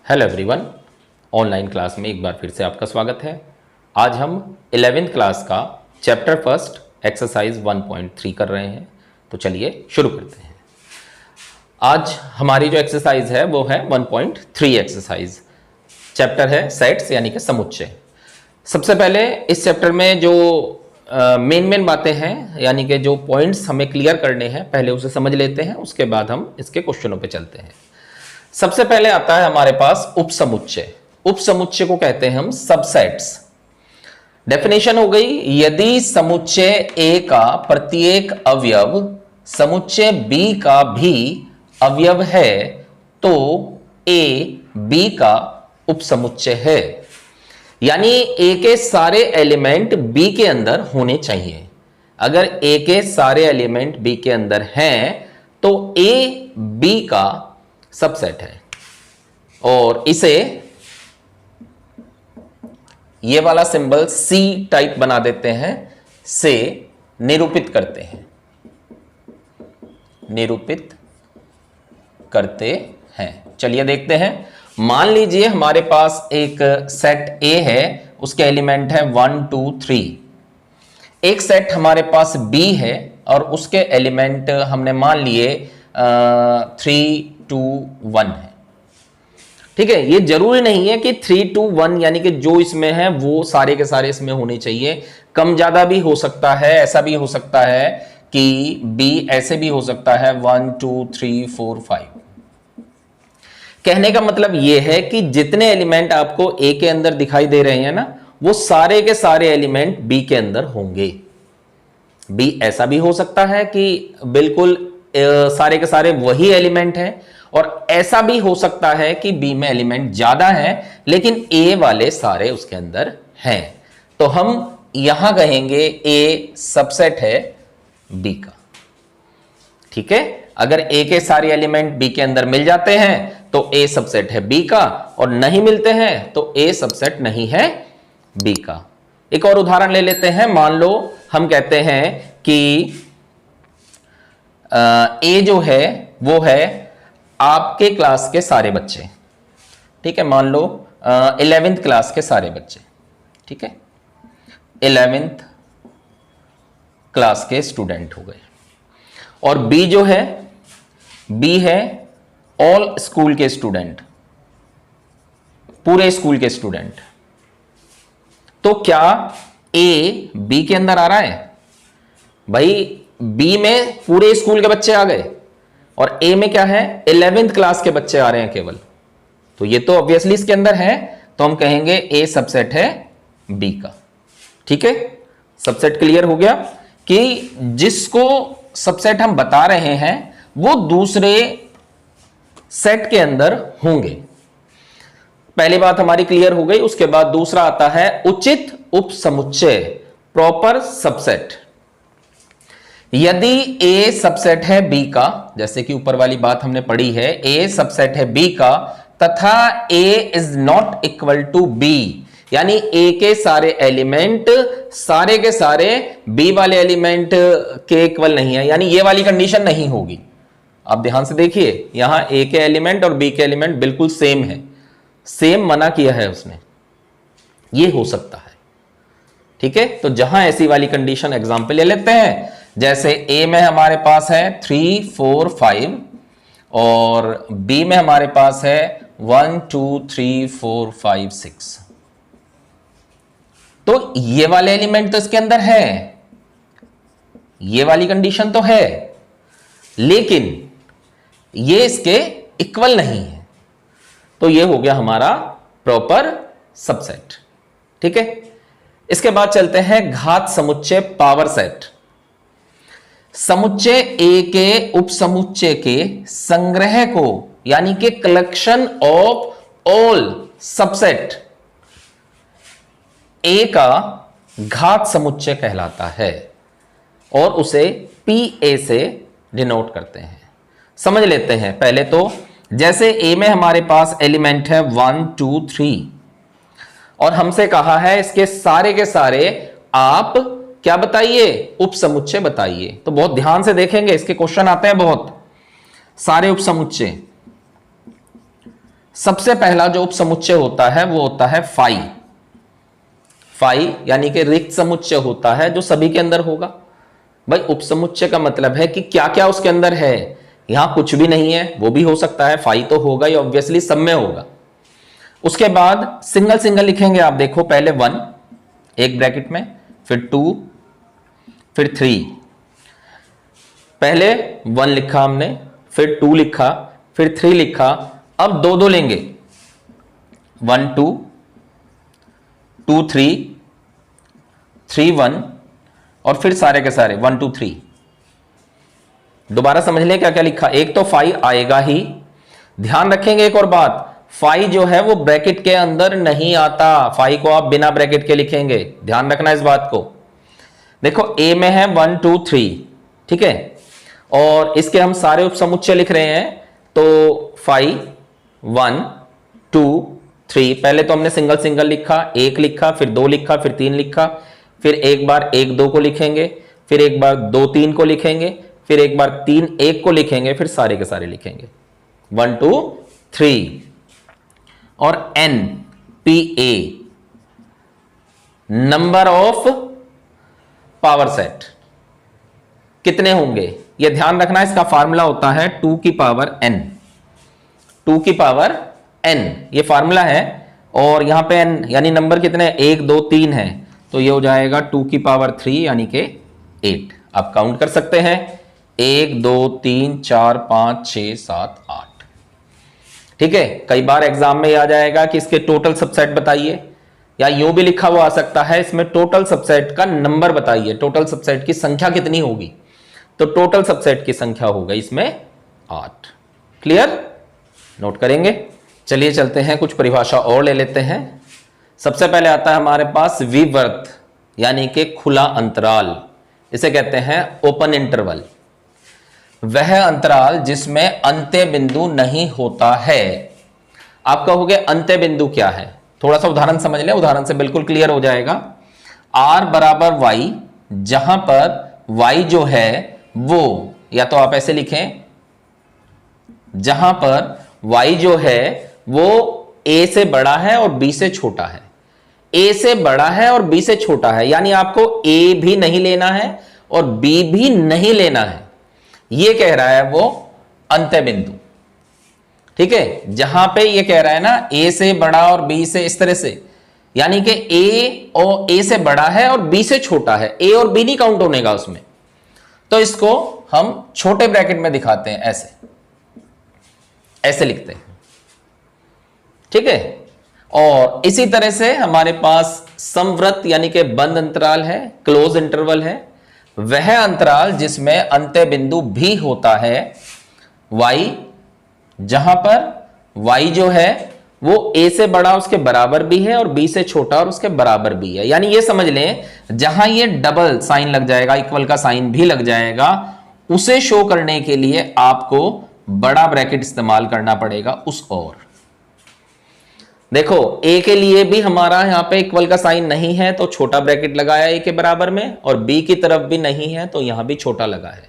Hello everyone, online class में एक बार फिर से आपका स्वागत है। आज हम 11th क्लास का चैप्टर फर्स्ट एक्सरसाइज 1.3 कर रहे हैं। तो चलिए शुरू करते हैं। आज हमारी जो एक्सरसाइज है वो है 1.3 एक्सरसाइज। चैप्टर है सेट्स यानी कि समुच्चय। सबसे पहले इस चैप्टर में जो मेन बातें हैं यानी कि जो पॉइंट्स हमें क्लियर करने हैं पहले उसे समझ लेते हैं, उसके बाद हम इसके क्वेश्चनों पे चलते हैं। सबसे पहले आता है हमारे पास उपसमुच्चय। उपसमुच्चय को कहते हैं हम सबसेट्स। डेफिनेशन हो गई, यदि समुच्चय ए का प्रत्येक अवयव समुच्चय बी का भी अवयव है तो ए बी का उपसमुच्चय है। यानी ए के सारे एलिमेंट बी के अंदर होने चाहिए। अगर ए के सारे एलिमेंट बी के अंदर हैं तो ए बी का सबसेट है। और इसे ये वाला सिंबल सी टाइप बना देते हैं, से निरूपित करते हैं। निरूपित करते हैं। चलिए देखते हैं। मान लीजिए हमारे पास एक सेट ए है, उसके एलिमेंट है 1 2 3। एक सेट हमारे पास बी है और उसके एलिमेंट हमने मान लिए 3 2 1 है। ठीक है, ये जरूरी नहीं है कि 3 2 1 यानी कि जो इसमें है वो सारे के सारे इसमें होने चाहिए। कम ज्यादा भी हो सकता है, ऐसा भी हो सकता है कि बी ऐसे भी हो सकता है 1 2 3 4 5। कहने का मतलब यह है कि जितने एलिमेंट आपको ए के अंदर दिखाई दे रहे हैं ना, वो सारे के सारे एलिमेंट बी के अंदर होंगे। बी ऐसा भी हो सकता है कि बिल्कुल सारे के सारे वही एलिमेंट हैं, और ऐसा भी हो सकता है कि बी में एलिमेंट ज्यादा है लेकिन ए वाले सारे उसके अंदर हैं। तो हम यहां कहेंगे ए सबसेट है बी का। ठीक है, अगर ए के सारे एलिमेंट बी के अंदर मिल जाते हैं तो ए सबसेट है बी का, और नहीं मिलते हैं तो ए सबसेट नहीं है बी का। एक और उदाहरण ले लेते हैं। मान लो हम कहते हैं कि ए जो है वो है आपके क्लास के सारे बच्चे। ठीक है, मान लो 11th क्लास के सारे बच्चे। ठीक है, 11th क्लास के स्टूडेंट हो गए। और बी जो है, बी है ऑल स्कूल के स्टूडेंट, पूरे स्कूल के स्टूडेंट। तो क्या ए बी के अंदर आ रहा है? भाई बी में पूरे स्कूल के बच्चे आ गए और ए में क्या है, 11th क्लास के बच्चे आ रहे हैं केवल। तो ये तो ऑब्वियसली इसके अंदर है, तो हम कहेंगे ए सबसेट है बी का। ठीक है, सबसेट क्लियर हो गया कि जिसको सबसेट हम बता रहे हैं वो दूसरे सेट के अंदर होंगे। पहली बात हमारी क्लियर हो गई। उसके बाद दूसरा आता है उचित उपसमुच्चय, प्रॉपर सबसेट। यदि ए सबसेट है बी का, जैसे कि ऊपर वाली बात हमने पढ़ी है, ए सबसेट है बी का तथा A is not equal to B, यानी ए के सारे एलिमेंट सारे के सारे बी वाले एलिमेंट के इक्वल नहीं है, यानी ये वाली कंडीशन नहीं होगी। आप ध्यान से देखिए, यहां ए के एलिमेंट और बी के एलिमेंट बिल्कुल सेम है, सेम मना किया है उसने, ये हो सकता है। ठीक है, तो जहां ऐसी वाली कंडीशन एग्जांपल ले लेते हैं, जैसे ए में हमारे पास है 3 4 5 और बी में हमारे पास है 1 2 3 4 5 6। तो ये वाले एलिमेंट तो इसके अंदर है, ये वाली कंडीशन तो है, लेकिन ये इसके इक्वल नहीं है। तो ये हो गया हमारा प्रॉपर सबसेट। ठीक है, इसके बाद चलते हैं घात समुच्चय, पावर सेट। समुच्चय ए के उपसमुच्चय के संग्रह को, यानी कि collection of all subset A का घात समुच्चय कहलाता है और उसे पी ए से डिनोट करते हैं। समझ लेते हैं पहले तो। जैसे ए में हमारे पास एलिमेंट है 1 2 3 और हमसे कहा है इसके सारे के सारे आप क्या बताइए, उपसमुच्चय बताइए। तो बहुत ध्यान से देखेंगे, इसके क्वेश्चन आते हैं बहुत सारे उपसमुच्चय। सबसे पहला जो उपसमुच्चय होता है वो होता है फाई। फाई यानी कि रिक्त समुच्चय होता है जो सभी के अंदर होगा। भाई उपसमुच्चय का मतलब है कि क्या क्या उसके अंदर है। यहां कुछ भी नहीं है वो भी हो सकता है, फाई तो होगा ही, ऑब्वियसली सब में होगा। उसके बाद सिंगल सिंगल लिखेंगे आप, देखो पहले 1 एक ब्रैकेट में, फिर 2, फिर 3। पहले 1 लिखा हमने, फिर 2 लिखा, फिर 3 लिखा। अब दो दो लेंगे, 1 2, 2 3, 3 1, और फिर सारे के सारे 1 2 3। दोबारा समझ लें क्या क्या लिखा। एक तो फाई आएगा ही, ध्यान रखेंगे एक और बात, फाई जो है वो ब्रैकेट के अंदर नहीं आता। फाई को आप बिना ब्रैकेट के लिखेंगे, ध्यान रखना इस बात को। देखो ए में है 1 2 3, ठीक है, और इसके हम सारे उपसमुच्चय लिख रहे हैं। तो फाई 1 2 3, पहले तो हमने सिंगल सिंगल लिखा, 1 लिखा, फिर 2 लिखा, फिर 3 लिखा, फिर एक बार 1 2 को लिखेंगे, फिर एक बार 2 3 को लिखेंगे, फिर एक बार 3 1 को लिखेंगे, फिर सारे के सारे लिखेंगे 1 2 3। और n P A number of power set कितने होंगे यह ध्यान रखना। इसका फार्मूला होता है 2 की पावर n, 2 की पावर n ये फार्मूला है। और यहां पे n यानी नंबर कितने, 1 2 3 है, तो ये हो जाएगा 2 की पावर 3 यानी कि 8। आप काउंट कर सकते हैं, 1 2 3 4 5 6 7 8, ठीक है। कई बार एग्जाम में आ जाएगा कि इसके टोटल सबसेट बताइए, या यूं भी लिखा हुआ आ सकता है इसमें टोटल सबसेट का नंबर बताइए, टोटल सबसेट की संख्या कितनी होगी। तो टोटल सबसेट की संख्या होगा इसमें 8। क्लियर, नोट करेंगे। चलिए चलते हैं, कुछ परिभाषा और ले लेते हैं। सबसे पहले आता है हमारे पास विवर्त यानी कि खुला अंतराल, इसे कहते हैं ओपन इंटरवल। वह अंतराल जिसमें अंत्य बिंदु नहीं होता है। आप कहोगे अंत्य बिंदु क्या है, थोड़ा सा उदाहरण समझ लें, उदाहरण से बिल्कुल क्लियर हो जाएगा। r बराबर y, जहां पर y जो है वो, या तो आप ऐसे लिखें, जहां पर y जो है वो a से बड़ा है और b से छोटा है। a से बड़ा है और b से छोटा है, यानी आपको a भी नहीं लेना है और b भी नहीं लेना है, ये कह रहा है वो अंत्य बिंदु, ठीक है। जहां पे ये कह रहा है ना a से बड़ा और b से, इस तरह से, यानी कि a से बड़ा है और b से छोटा है, a और b नहीं काउंट होने का उसमें, तो इसको हम छोटे ब्रैकेट में दिखाते हैं, ऐसे ऐसे लिखते हैं, ठीक है। और इसी तरह से हमारे पास समवृत्त यानी कि बंद अंतराल है, क्लोज इंटरवल है। वह अंतराल जिसमें अंत्य बिंदु भी होता है y, जहां पर y जो है वो a से बड़ा उसके बराबर भी है और b से छोटा और उसके बराबर भी है। यानी ये समझ लें, जहां ये डबल साइन लग जाएगा, इक्वल का साइन भी लग जाएगा, उसे शो करने के लिए आपको बड़ा ब्रैकेट इस्तेमाल करना पड़ेगा उस ओर। देखो a के लिए भी हमारा यहां पे इक्वल का साइन नहीं है तो छोटा ब्रैकेट लगाया a के बराबर में, और b की तरफ भी नहीं है तो यहां भी छोटा लगा है,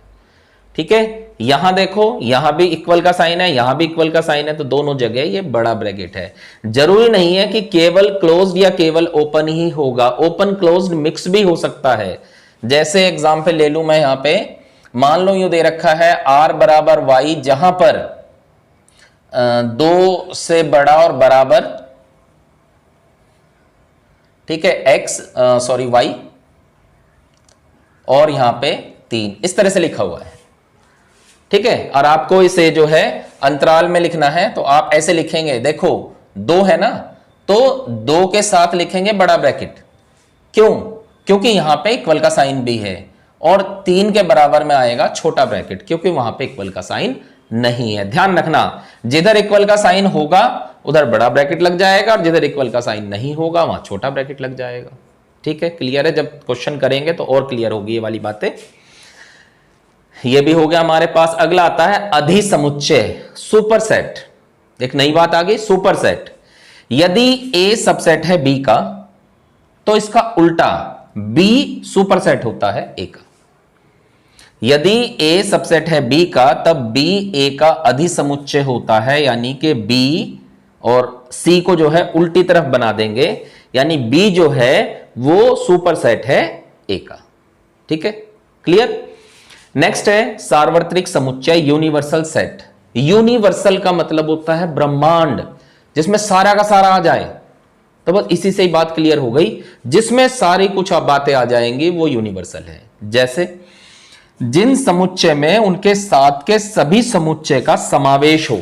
ठीक है। यहां देखो, यहां भी इक्वल का साइन है, यहां भी इक्वल का साइन है, तो दोनों जगह ये बड़ा ब्रैकेट है। जरूरी नहीं है कि केवल क्लोज्ड या केवल ओपन ही होगा, ओपन क्लोज्ड मिक्स भी हो सकता है। जैसे एग्जांपल ले लूं मैं, यहां पे मान लो यूं दे रखा है r बराबर y, जहां पर 2 से बड़ा और बराबर, ठीक है, y, और यहां पे 3, इस तरह से लिखा हुआ है, ठीक है। और आपको इसे जो है अंतराल में लिखना है तो आप ऐसे लिखेंगे, देखो 2 है ना, तो 2 के साथ लिखेंगे बड़ा ब्रैकेट, क्यों, क्योंकि यहां पे इक्वल का साइन भी है, और 3 के बराबर में आएगा छोटा ब्रैकेट, क्योंकि वहां पे इक्वल का साइन नहीं है। ध्यान रखना, जिधर इक्वल का साइन होगा उधर बड़ा ब्रैकेट लग जाएगा, और जिधर इक्वल का साइन नहीं होगा वहां छोटा ब्रैकेट लग जाएगा, ठीक है। क्लियर है, जब क्वेश्चन करेंगे तो और क्लियर होगी ये वाली बातें। ये भी हो गया हमारे पास। अगला आता है अधिसमुच्चय, सुपरसेट। एक नई बात आ गई, सुपरसेट। यदि a सबसेट है b का तो इसका उल्टा b सुपरसेट होता है a का। यदि a सबसेट है b का तब b a का अधिसमुच्चय होता है, यानी कि b और सी को जो है उल्टी तरफ बना देंगे, यानी बी जो है वो सुपरसेट है ए का। ठीक है, क्लियर। नेक्स्ट है सार्वत्रिक समुच्चय यूनिवर्सल सेट। यूनिवर्सल का मतलब होता है ब्रह्मांड, जिसमें सारा का सारा आ जाए। तो बस इसी से ही बात क्लियर हो गई, जिसमें सारी कुछ बातें आ जाएंगी वो यूनिवर्सल है। जैसे जिन समुच्चय में उनके साथ के सभी समुच्चय का समावेश हो।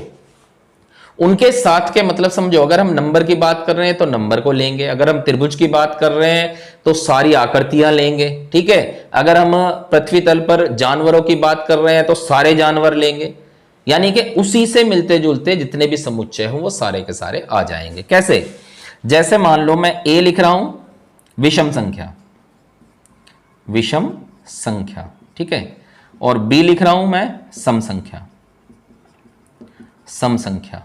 उनके साथ के मतलब समझो, अगर हम नंबर की बात कर रहे हैं तो नंबर को लेंगे, अगर हम त्रिभुज की बात कर रहे हैं तो सारी आकृतियां लेंगे। ठीक है, अगर हम पृथ्वी तल पर जानवरों की बात कर रहे हैं तो सारे जानवर लेंगे। यानी कि उसी से मिलते जुलते जितने भी समुच्चय हो वो सारे के सारे आ जाएंगे। कैसे? जैसे मान लो मैं ए लिख रहा हूं विषम संख्या, विषम संख्या, ठीक है, और बी लिख रहा हूं मैं सम संख्या, सम संख्या।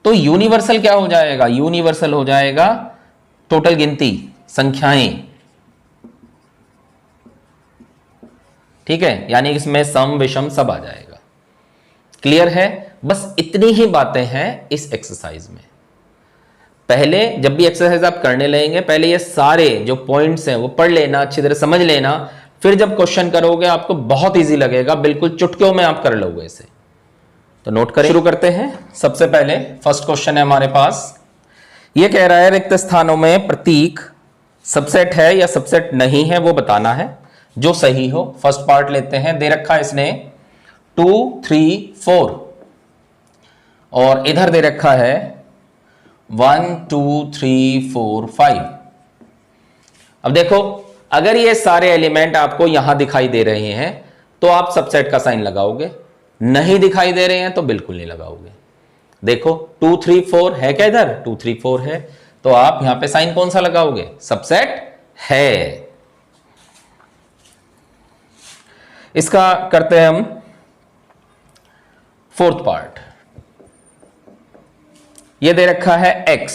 तो यूनिवर्सल क्या हो जाएगा? यूनिवर्सल हो जाएगा टोटल गिनती, संख्याएं। ठीक है, यानी इसमें सम विषम सब आ जाएगा। क्लियर है? बस इतनी ही बातें हैं इस एक्सरसाइज में। पहले जब भी एक्सरसाइज आप करने लगेंगे, पहले ये सारे जो पॉइंट्स हैं वो पढ़ लेना, अच्छी तरह समझ लेना, फिर जब क्वेश्चन करोगे आपको बहुत इजी लगेगा, बिल्कुल चुटकियों में आप कर लोगे इसे। तो नोट करें, शुरू करते हैं। सबसे पहले फर्स्ट क्वेश्चन है हमारे पास, ये कह रहा है रिक्त स्थानों में प्रतीक सबसेट है या सबसेट नहीं है वो बताना है, जो सही हो। फर्स्ट पार्ट लेते हैं, दे रखा है इसने 2 3 4 और इधर दे रखा है 1 2 3 4 5। अब देखो, अगर ये सारे एलिमेंट आपको यहां दिखाई दे रहे हैं तो आप सबसेट का साइन लगाओगे, नहीं दिखाई दे रहे हैं तो बिल्कुल नहीं लगाओगे। देखो 2 3 4 है क्या? इधर 2 3 4 है, तो आप यहां पे साइन कौन सा लगाओगे? सबसेट है। इसका करते हैं हम फोर्थ पार्ट। यह दे रखा है x,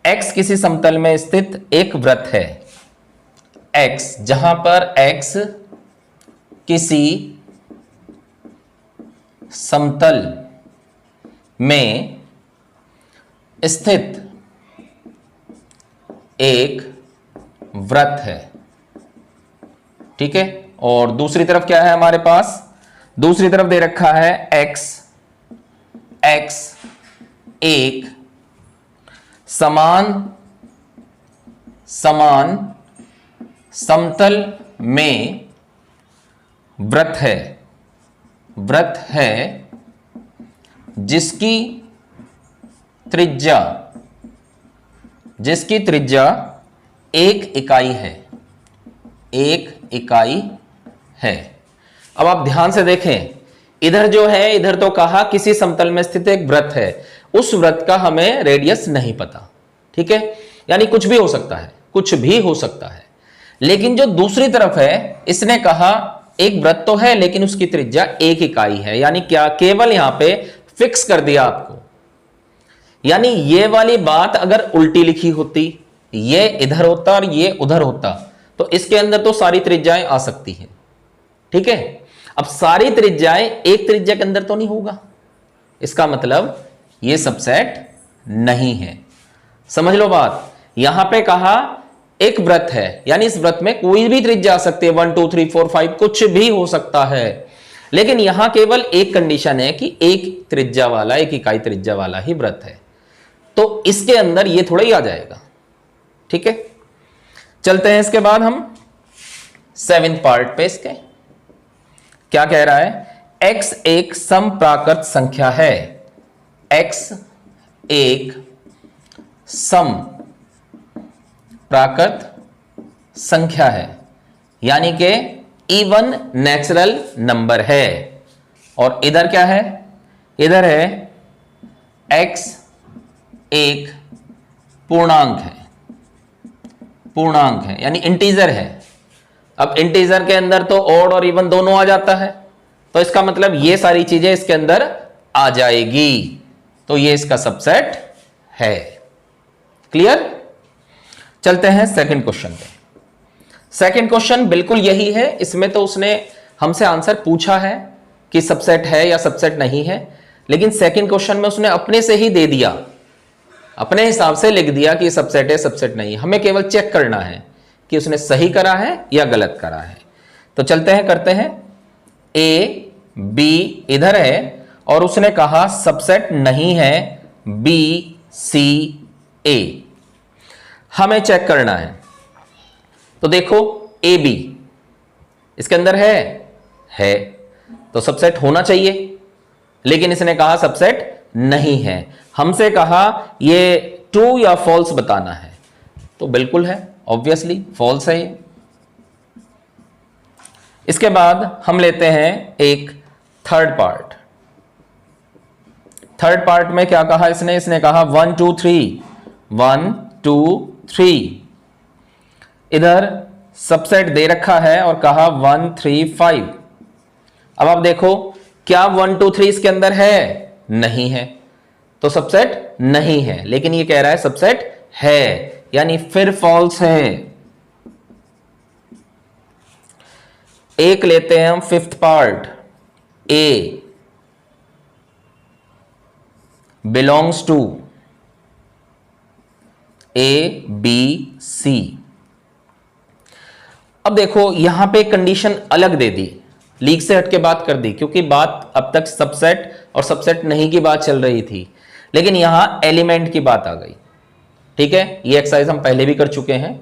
x किसी समतल में स्थित एक वृत्त है। x, जहां पर x किसी समतल में स्थित एक वृत्त है। ठीक है, और दूसरी तरफ क्या है हमारे पास? दूसरी तरफ दे रखा है x, x एक समान समतल में वृत्त है, वृत्त है जिसकी त्रिज्या एक इकाई है, एक इकाई है। अब आप ध्यान से देखें, इधर जो है, इधर तो कहा किसी समतल में स्थित एक वृत्त है, उस वृत्त का हमें रेडियस नहीं पता। ठीक है, यानी कुछ भी हो सकता है, कुछ भी हो सकता है। लेकिन जो दूसरी तरफ है, इसने कहा एक वृत्त तो है लेकिन उसकी त्रिज्या एक इकाई है, यानी क्या? केवल यहां पे फिक्स कर दिया आपको। यानी ये वाली बात अगर उल्टी लिखी होती, ये इधर होता और ये उधर होता, तो इसके अंदर तो सारी त्रिज्याएं आ सकती हैं। ठीक है, अब सारी त्रिज्याएं एक त्रिज्या के अंदर तो नहीं होगा, इसका मतलब ये सबसेट नहीं है। समझ लो बात। यहां पे कहा एक वृत्त है, यानी इस वृत्त में कोई भी त्रिज्या आ सकती है, 1 2 3 4 5 कुछ भी हो सकता है। लेकिन यहां केवल एक कंडीशन है कि एक त्रिज्या वाला, एक इकाई त्रिज्या वाला ही वृत्त है, तो इसके अंदर ये थोड़ा ही आ जाएगा। ठीक है, चलते हैं इसके बाद हम 7th पार्ट पे। इसके क्या कह रहा है? x एक समप्राकृत संख्या है, x एक सम प्राकृत संख्या है, यानी कि इवन नेचुरल नंबर है। और इधर क्या है? इधर है x एक पूर्णांक है, पूर्णांक है यानी इंटीजर है। अब इंटीजर के अंदर तो ऑड और इवन दोनों आ जाता है, तो इसका मतलब ये सारी चीजें इसके अंदर आ जाएगी, तो ये इसका सबसेट है। क्लियर? चलते हैं सेकंड क्वेश्चन पे। सेकंड क्वेश्चन बिल्कुल यही है, इसमें तो उसने हमसे आंसर पूछा है कि सबसेट है या सबसेट नहीं है, लेकिन सेकंड क्वेश्चन में उसने अपने से ही दे दिया, अपने हिसाब से लिख दिया कि सबसेट है सबसेट नहीं। हमें केवल चेक करना है कि उसने सही करा है या गलत करा है। तो चलते हैं, करते हैं। ए बी इधर है और उसने कहा सबसेट नहीं है बी सी ए। हमें चेक करना है। तो देखो ए बी इसके अंदर है तो सबसेट होना चाहिए, लेकिन इसने कहा सबसेट नहीं है। हमसे कहा ये ट्रू या फॉल्स बताना है, तो बिल्कुल है, ऑब्वियसली फॉल्स है ये। इसके बाद हम लेते हैं एक थर्ड पार्ट। थर्ड पार्ट में क्या कहा इसने कहा 1 2 3 1 2 3। इधर सबसेट दे रखा है और कहा 1 3 5। अब आप देखो क्या 1 2 3 इसके अंदर है? नहीं है, तो सबसेट नहीं है। लेकिन ये कह रहा है सबसेट है, यानी फिर फॉल्स है। एक लेते हैं हम fifth part. A belongs to A B C. अब देखो यहां पे कंडीशन अलग दे दी, लीक से हटके बात कर दी, क्योंकि बात अब तक सबसेट और सबसेट नहीं की बात चल रही थी, लेकिन यहां एलिमेंट की बात आ गई। ठीक है, ये एक्सरसाइज हम पहले भी कर चुके हैं।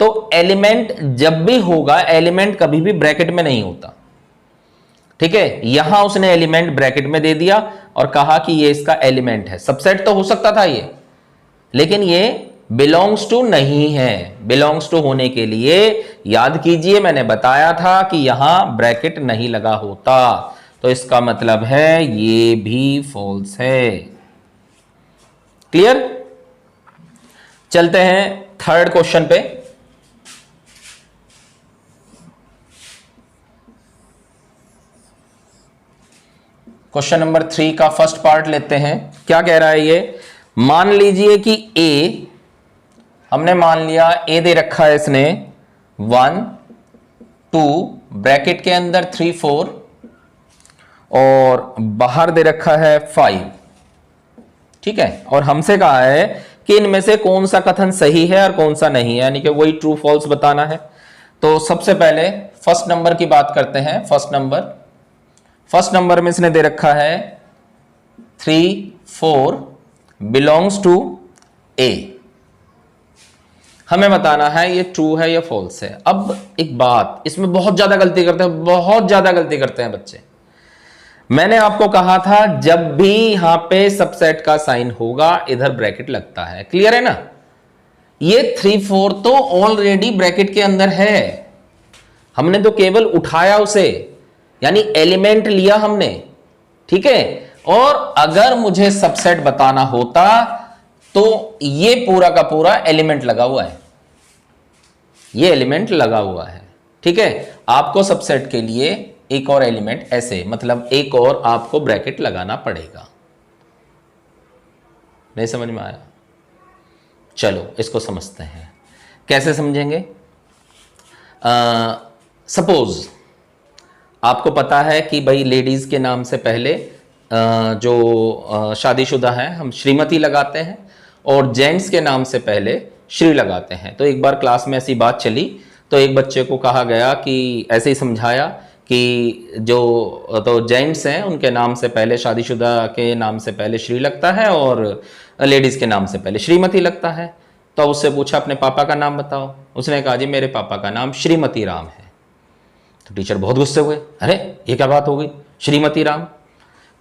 तो एलिमेंट जब भी होगा, एलिमेंट कभी भी ब्रैकेट में नहीं होता। ठीक है, यहां उसने एलिमेंट ब्रैकेट में दे दिया और कहा कि ये इसका एलिमेंट है। सबसेट तो हो सकता था ये, लेकिन ये बिलोंग्स टू नहीं है। बिलोंग्स टू होने के लिए याद कीजिए, मैंने बताया था कि यहां ब्रैकेट नहीं लगा होता, तो इसका मतलब है ये भी फॉल्स है। क्लियर? चलते हैं थर्ड क्वेश्चन पे। क्वेश्चन नंबर 3 का फर्स्ट पार्ट लेते हैं। क्या कह रहा है ये? मान लीजिए कि ए, हमने मान लिया ए दे रखा है इसने 1 2 ब्रैकेट के अंदर 3 4 और बाहर दे रखा है 5। ठीक है, और हमसे कहा है कि इनमें से कौन सा कथन सही है और कौन सा नहीं है, यानी कि वही ट्रू फॉल्स बताना है। तो सबसे पहले फर्स्ट नंबर की बात करते हैं। फर्स्ट नंबर में इसने दे रखा है 3 4 बिलोंग्स टू ए। हमें बताना है ये ट्रू है या फॉल्स है। अब एक बात, इसमें बहुत ज्यादा गलती करते हैं बच्चे। मैंने आपको कहा था जब भी यहां पे सबसेट का साइन होगा इधर ब्रैकेट लगता है। क्लियर है ना? ये 3 4 तो ऑलरेडी ब्रैकेट के अंदर है, हमने तो केवल उठाया उसे, यानी एलिमेंट लिया हमने। ठीक है, और अगर मुझे सबसेट बताना होता तो ये पूरा का पूरा एलिमेंट लगा हुआ है, ये एलिमेंट लगा हुआ है। ठीक है, आपको सबसेट के लिए एक और एलिमेंट ऐसे, मतलब एक और आपको ब्रैकेट लगाना पड़ेगा। नहीं समझ में आया? चलो इसको समझते हैं। कैसे समझेंगे? सपोज आपको पता है कि भाई लेडीज के नाम से पहले जो शादीशुदा हैं हम श्रीमती लगाते हैं, और जेंट्स के नाम से पहले श्री लगाते हैं। तो एक बार क्लास में ऐसी बात चली, तो एक बच्चे को कहा गया कि ऐसे ही समझाया कि जो तो जेंट्स हैं उनके नाम से पहले, शादीशुदा के नाम से पहले श्री लगता है और लेडीज के नाम से पहले श्रीमती लगता है। तो उससे पूछा अपने पापा का नाम बताओ। उसने कहा जी मेरे पापा का नाम श्रीमती राम है। तो टीचर बहुत गुस्से हुए, अरे ये क्या बात हो गई, श्रीमती राम?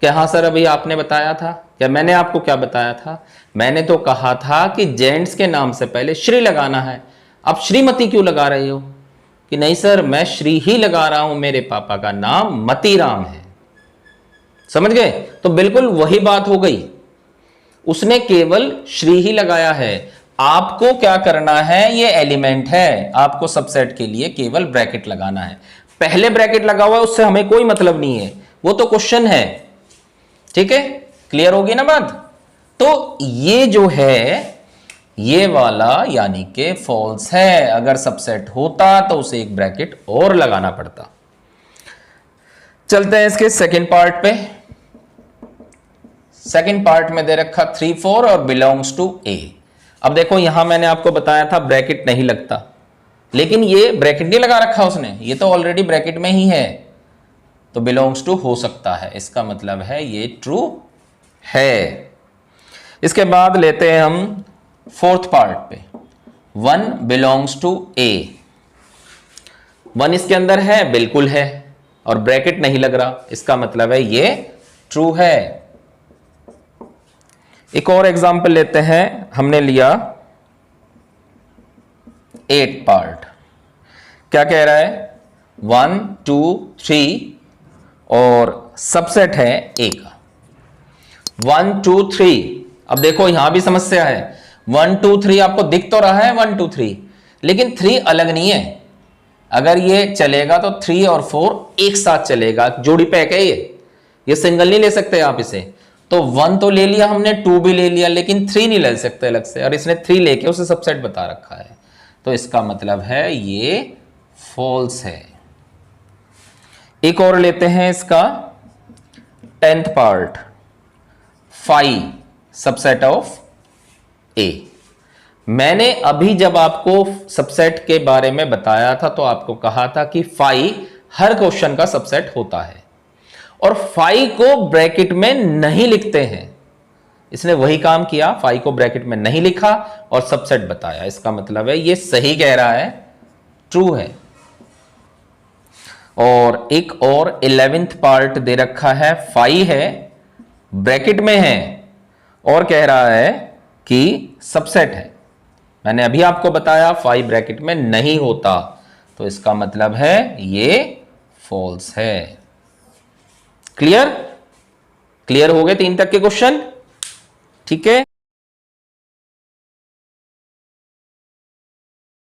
क्या हाँ सर अभी आपने बताया था। क्या मैंने आपको क्या बताया था? मैंने तो कहा था कि जेंट्स के नाम से पहले श्री लगाना है, आप श्रीमती क्यों लगा रहे हो? कि नहीं सर मैं श्री ही लगा रहा हूं, मेरे पापा का नाम मती राम है। समझ गए? तो बिल्कुल वही बात हो गई, उसने केवल श्री ही लगाया है। आपको क्या करना है, ये एलिमेंट है, आपको सबसेट के लिए केवल ब्रैकेट लगाना है। पहले ब्रैकेट लगा हुआ है उससे हमें कोई मतलब नहीं है, वो तो क्वेश्चन है। ठीक है, क्लियर होगी ना बात? तो ये जो है ये वाला यानी कि फॉल्स है। अगर सबसेट होता तो उसे एक ब्रैकेट और लगाना पड़ता। चलते हैं इसके सेकंड पार्ट पे। सेकंड पार्ट में दे रखा 3 4 और बिलोंग्स टू ए। अब देखो यहां मैंने आपको बताया था ब्रैकेट नहीं लगता, लेकिन ये ब्रैकेट नहीं लगा रखा उसने, ये तो ऑलरेडी ब्रैकेट में ही है, तो बिलोंग्स टू हो सकता है, इसका मतलब है ये ट्रू है। इसके बाद लेते हैं हम फोर्थ पार्ट पे, 1 बिलोंग्स टू ए। 1 इसके अंदर है, बिल्कुल है, और ब्रैकेट नहीं लग रहा, इसका मतलब है ये ट्रू है। एक और एग्जांपल लेते हैं, हमने लिया 8 पार्ट। क्या कह रहा है, 1 2 3 और सबसेट है ए का 1 2 3। अब देखो यहां भी समस्या है, 1 2 3 आपको दिख तो रहा है 1 2 3, लेकिन 3 अलग नहीं है। अगर ये चलेगा तो 3 और 4 एक साथ चलेगा, जोड़ी पैक है ये सिंगल नहीं ले सकते आप इसे। तो 1 तो ले लिया हमने, 2 भी ले लिया, लेकिन 3 नहीं ले सकते अलग से, और इसने 3 लेके उसे सबसेट बता रखा है, तो इसका मतलब है ये फॉल्स है। एक और लेते हैं इसका 10th पार्ट, 5 सबसेट ऑफ ए। मैंने अभी जब आपको सबसेट के बारे में बताया था तो आपको कहा था कि 5 हर क्वेश्चन का सबसेट होता है, और 5 को ब्रैकेट में नहीं लिखते हैं। इसने वही काम किया, 5 को ब्रैकेट में नहीं लिखा और सबसेट बताया, इसका मतलब है ये सही कह रहा है, ट्रू है। और एक और 11th पार्ट दे रखा है, 5 है, ब्रैकेट में है, और कह रहा है कि सबसेट है। मैंने अभी आपको बताया 5 ब्रैकेट में नहीं होता, तो इसका मतलब है ये फॉल्स है। क्लियर हो गए 3 तक के क्वेश्चन? ठीक है।